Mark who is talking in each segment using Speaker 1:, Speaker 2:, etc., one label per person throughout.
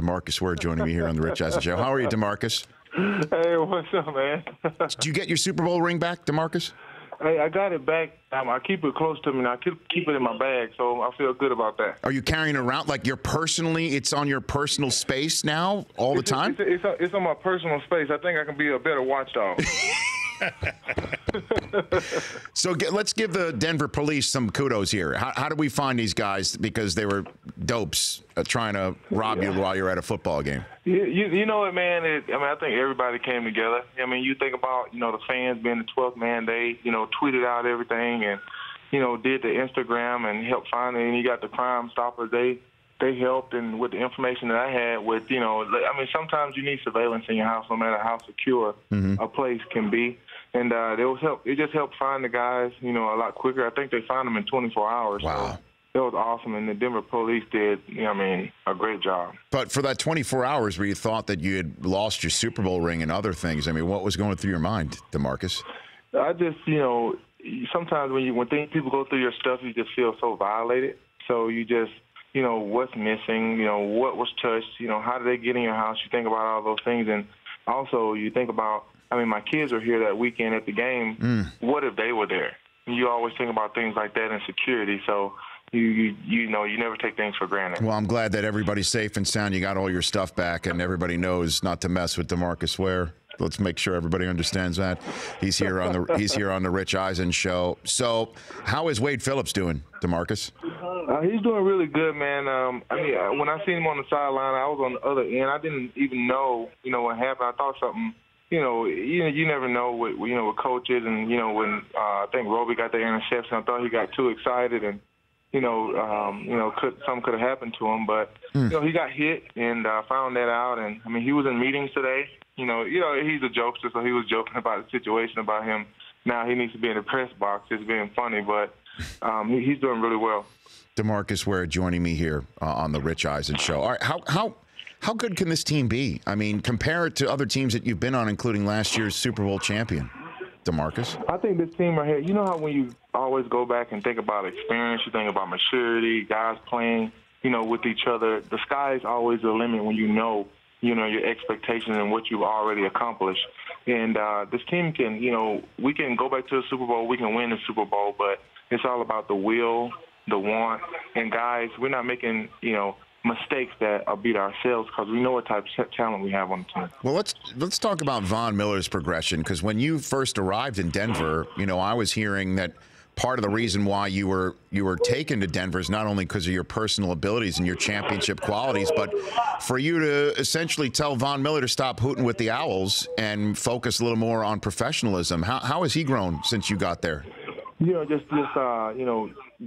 Speaker 1: DeMarcus Ware joining me here on the Rich Eisen Show. How are you, DeMarcus?
Speaker 2: Hey, what's up, man?
Speaker 1: Did you get your Super Bowl ring back, DeMarcus?
Speaker 2: Hey, I got it back. I keep it close to me, and I keep it in my bag, so I feel good about that.
Speaker 1: Are you carrying it around like it's on your personal space now all the time?
Speaker 2: It's on my personal space. I think I can be a better watchdog.
Speaker 1: So let's give the Denver police some kudos here. How do we find these guys? Because they were dopes trying to rob you while you're at a football game.
Speaker 2: You know what, man? I think everybody came together. I mean, you think about, the fans being the 12th man. They, tweeted out everything and, did the Instagram and helped find it. And you got the Crime Stoppers. They helped, and with the information that I had with, sometimes you need surveillance in your house no matter how secure a place can be. And it just helped find the guys, a lot quicker. I think they found them in 24 hours.
Speaker 1: Wow.
Speaker 2: So it was awesome, and the Denver police did, a great job.
Speaker 1: But for that 24 hours where you thought that you had lost your Super Bowl ring and other things, what was going through your mind, DeMarcus?
Speaker 2: I just, sometimes when people go through your stuff, you just feel so violated. So you just, what's missing, what was touched, how did they get in your house? You think about all those things, and also you think about, my kids were here that weekend at the game. What if they were there? You always think about things like that in security. So you never take things for granted. Well,
Speaker 1: I'm glad that everybody's safe and sound. You got all your stuff back, and everybody knows not to mess with DeMarcus Ware. Let's make sure everybody understands that. He's here on the Rich Eisen Show. So, how is Wade Phillips doing, DeMarcus?
Speaker 2: He's doing really good, man. When I seen him on the sideline, I was on the other end. I didn't even know, what happened. I thought something. You never know with coaches, and when I think Roby got the interception, I thought he got too excited, and something could have happened to him, but he got hit and found that out, and he was in meetings today. He's a jokester, so he was joking about the situation about him. Now he needs to be in the press box, just being funny, but he's doing really well.
Speaker 1: DeMarcus Ware joining me here on the Rich Eisen Show. All right, how good can this team be? Compare it to other teams that you've been on, including last year's Super Bowl champion, DeMarcus.
Speaker 2: I think this team right here, you know how when you always go back and think about experience, you think about maturity, guys playing, with each other. The sky is always the limit when you know your expectations and what you've already accomplished. And this team can, we can go back to the Super Bowl, we can win the Super Bowl, but it's all about the will, the want. And guys, we're not making, mistakes that beat ourselves because we know what type of talent we have on the team.
Speaker 1: Well, let's talk about Von Miller's progression, because when you first arrived in Denver, I was hearing that part of the reason why you were taken to Denver is not only because of your personal abilities and your championship qualities, but for you to essentially tell Von Miller to stop hooting with the Owls and focus a little more on professionalism. How has he grown since you got there?
Speaker 2: Just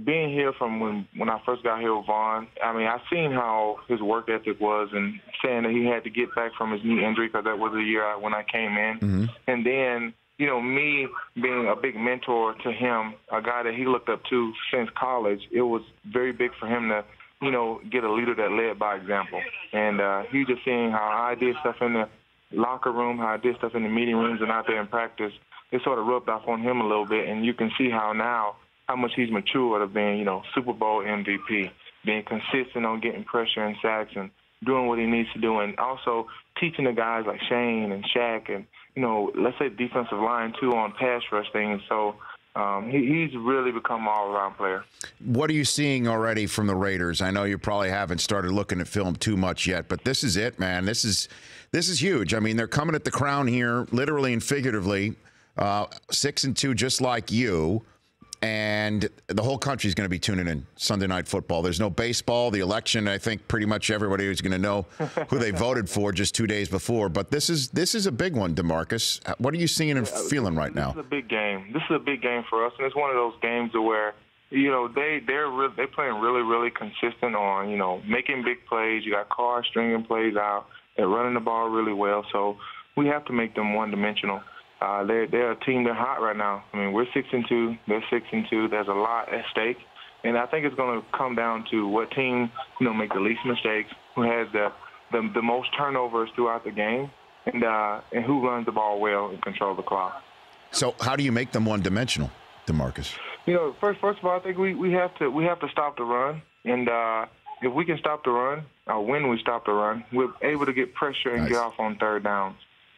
Speaker 2: being here from when I first got here with Vaughn, I seen how his work ethic was, and saying that he had to get back from his knee injury because that was the year when I came in. And then, me being a big mentor to him, a guy that he looked up to since college, it was very big for him to, get a leader that led by example. And he just seeing how I did stuff in the locker room, how I did stuff in the meeting rooms and out there in practice, it sort of rubbed off on him a little bit, and you can see how much he's matured of being, Super Bowl MVP, being consistent on getting pressure and sacks and doing what he needs to do, and also teaching the guys like Shane and Shaq and, let's say defensive line, too, on pass rush things. So he's really become an all-around player.
Speaker 1: What are you seeing already from the Raiders? I know you probably haven't started looking at film too much yet, but this is it, man. This is huge. They're coming at the crown here, literally and figuratively. 6-2, just like you, and the whole country's going to be tuning in Sunday Night Football. There's no baseball. The election, I think pretty much everybody is going to know who they voted for just 2 days before. But this is a big one, DeMarcus. What are you seeing and feeling right now?
Speaker 2: This is a big game. This is a big game for us, and it's one of those games where they're playing really, really consistent on making big plays. You got Carr stringing plays out. They're running the ball really well, so we have to make them one-dimensional. They're a team that's hot right now. We're 6-2. They're 6-2. There's a lot at stake, and I think it's going to come down to what team make the least mistakes, who has the most turnovers throughout the game, and who runs the ball well and control the clock.
Speaker 1: So how do you make them one-dimensional, DeMarcus?
Speaker 2: First of all, I think we have to stop the run, and if we can stop the run, or when we stop the run, we're able to get pressure and get off on third downs.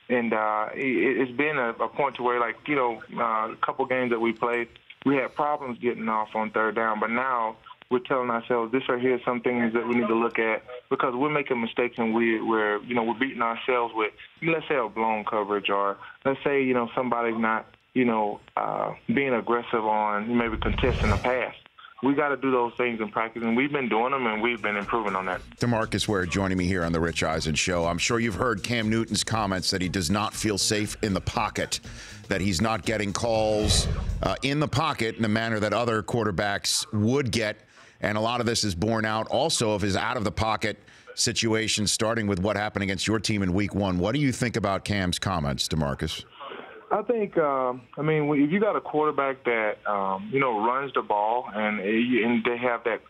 Speaker 2: And it's been a point to where, like, a couple games that we played, we had problems getting off on third down. But now we're telling ourselves this right here is some things that we need to look at, because we're making mistakes and we're beating ourselves with, let's say, a blown coverage, or let's say, somebody's not, being aggressive on maybe contesting a pass. We got to do those things in practice, and we've been doing them, and we've been improving on that.
Speaker 1: DeMarcus Ware joining me here on the Rich Eisen Show. I'm sure you've heard Cam Newton's comments that he does not feel safe in the pocket, that he's not getting calls in the pocket in the manner that other quarterbacks would get. And a lot of this is borne out also of his out-of-the-pocket situation, starting with what happened against your team in Week 1. What do you think about Cam's comments, DeMarcus?
Speaker 2: I think, if you got a quarterback that, runs the ball and they have that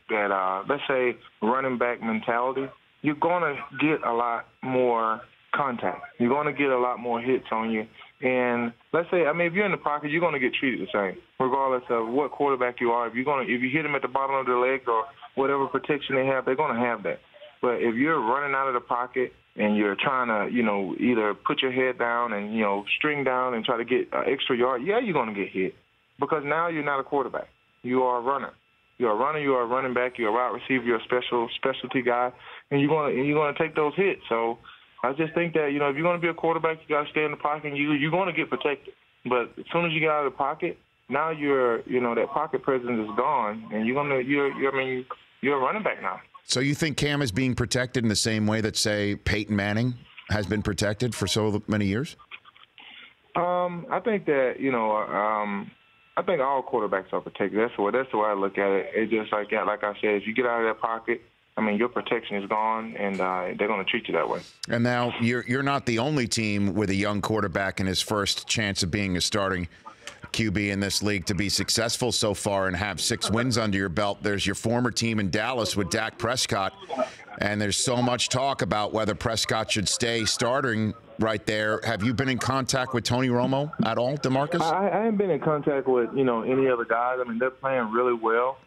Speaker 2: let's say, running back mentality, you're going to get a lot more contact. You're going to get a lot more hits on you. And let's say, if you're in the pocket, you're going to get treated the same, regardless of what quarterback you are. If you hit them at the bottom of their legs or whatever protection they have, they're going to have that. But if you're running out of the pocket and you're trying to, either put your head down and, string down and try to get extra yard, yeah, you're going to get hit, because now you're not a quarterback. You are a runner. You're a runner. You are a running back. You're a wide receiver. You're a specialty guy, and you're going to take those hits. So I just think that, if you're going to be a quarterback, you got to stay in the pocket, and you're going to get protected. But as soon as you get out of the pocket, now that pocket presence is gone, and you're a running back now.
Speaker 1: So you think Cam is being protected in the same way that, say, Peyton Manning has been protected for so many years?
Speaker 2: I think that, I think all quarterbacks are protected. That's the way I look at it. It's just like I said, if you get out of that pocket, your protection is gone, and they're going to treat you that way.
Speaker 1: And now you're not the only team with a young quarterback in his first chance of being a starting QB in this league to be successful so far and have 6 wins under your belt. There's your former team in Dallas with Dak Prescott, and there's so much talk about whether Prescott should stay starting right there. Have you been in contact with Tony Romo at all, DeMarcus?
Speaker 2: I haven't been in contact with, any other guys. They're playing really well.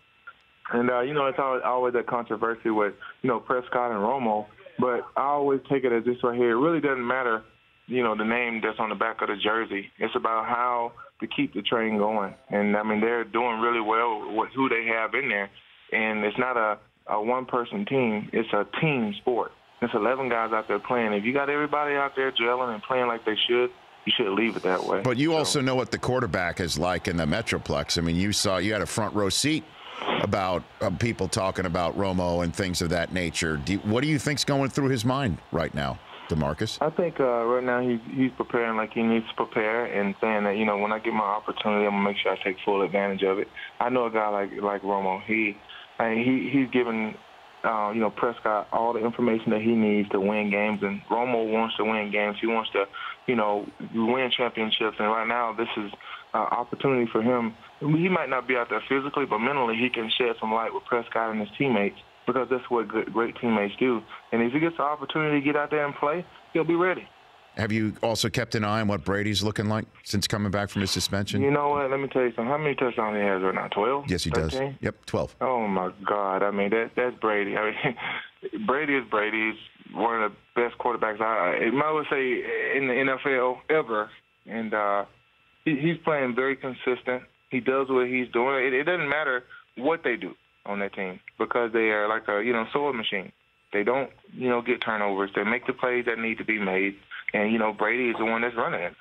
Speaker 2: And, it's always that controversy with, Prescott and Romo. But I always take it as this right here. It really doesn't matter, the name that's on the back of the jersey. It's about how to keep the train going. And, they're doing really well with who they have in there. And it's not a one-person team. It's a team sport. There's 11 guys out there playing. If you got everybody out there gelling and playing like they should, you should leave it that way.
Speaker 1: But you also know what the quarterback is like in the Metroplex. You had a front row seat about people talking about Romo and things of that nature. What do you think's going through his mind right now, DeMarcus?
Speaker 2: I think right now he's preparing like he needs to prepare, and saying that, when I get my opportunity, I'm going to make sure I take full advantage of it. I know a guy like Romo. He's given Prescott all the information that he needs to win games, and Romo wants to win games. He wants to, win championships, and right now this is an opportunity for him. He might not be out there physically, but mentally he can shed some light with Prescott and his teammates, because that's what great teammates do. And if he gets the opportunity to get out there and play, he'll be ready.
Speaker 1: Have you also kept an eye on what Brady's looking like since coming back from his suspension?
Speaker 2: You know what? Let me tell you something. How many touchdowns he has right now? 12?
Speaker 1: Yes, he
Speaker 2: 13?
Speaker 1: does. Yep, 12.
Speaker 2: Oh, my God. That's Brady. Brady is Brady. He's one of the best quarterbacks I might well say in the NFL ever. And he's playing very consistent. He does what he's doing. It doesn't matter what they do on that team, because they are like a sewing machine. They don't get turnovers. They make the plays that need to be made, and Brady is the one that's running it.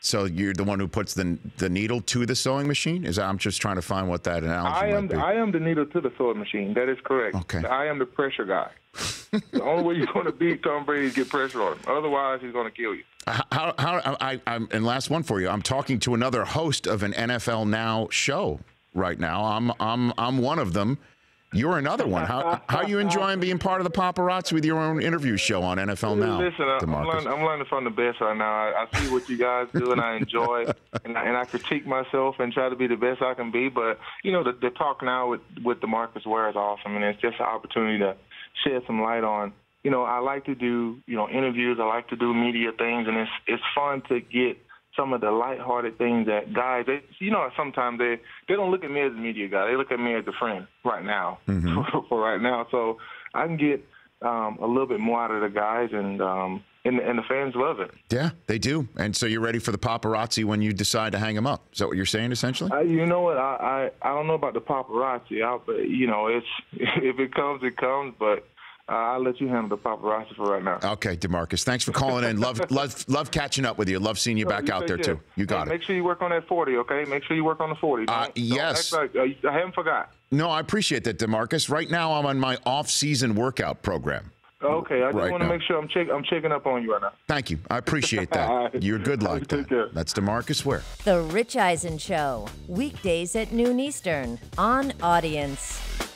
Speaker 1: So you're the one who puts the needle to the sewing machine? I'm just trying to find what that analogy might be.
Speaker 2: I am the needle to the sewing machine. That is correct.
Speaker 1: Okay.
Speaker 2: I am the pressure guy. The only way you're going to beat Tom Brady is get pressure on him. Otherwise, he's going to kill you.
Speaker 1: And last one for you. I'm talking to another host of an NFL Now show right now. I'm one of them. You're another one. How are you enjoying being part of the paparazzi with your own interview show on NFL Now?
Speaker 2: Listen, I'm learning from the best right now. I see what you guys do, and I enjoy it, and I critique myself and try to be the best I can be. But, the talk now with DeMarcus Ware is awesome, and it's just an opportunity to shed some light on. I like to do, interviews. I like to do media things, and it's fun to get some of the lighthearted things that guys, sometimes they don't look at me as a media guy. They look at me as a friend right now, for right now. So I can get a little bit more out of the guys, and the fans love it.
Speaker 1: Yeah, they do. And so you're ready for the paparazzi when you decide to hang them up. Is that what you're saying, essentially?
Speaker 2: You know what? I don't know about the paparazzi. It's if it comes, it comes. But I'll let you handle the paparazzi for right now.
Speaker 1: Okay, DeMarcus. Thanks for calling in. Love catching up with you. Love seeing you back out there, too. You got it.
Speaker 2: Make sure you work on that 40, okay? Make sure you work on the 40.
Speaker 1: Yes.
Speaker 2: Don't act like, I haven't forgot.
Speaker 1: No, I appreciate that, DeMarcus. Right now, I'm on my off-season workout program.
Speaker 2: Okay, I just want to make sure I'm checking up on you right now.
Speaker 1: Thank you. I appreciate that. You're good luck. That's DeMarcus Ware.
Speaker 3: The Rich Eisen Show, weekdays at noon Eastern on Audience.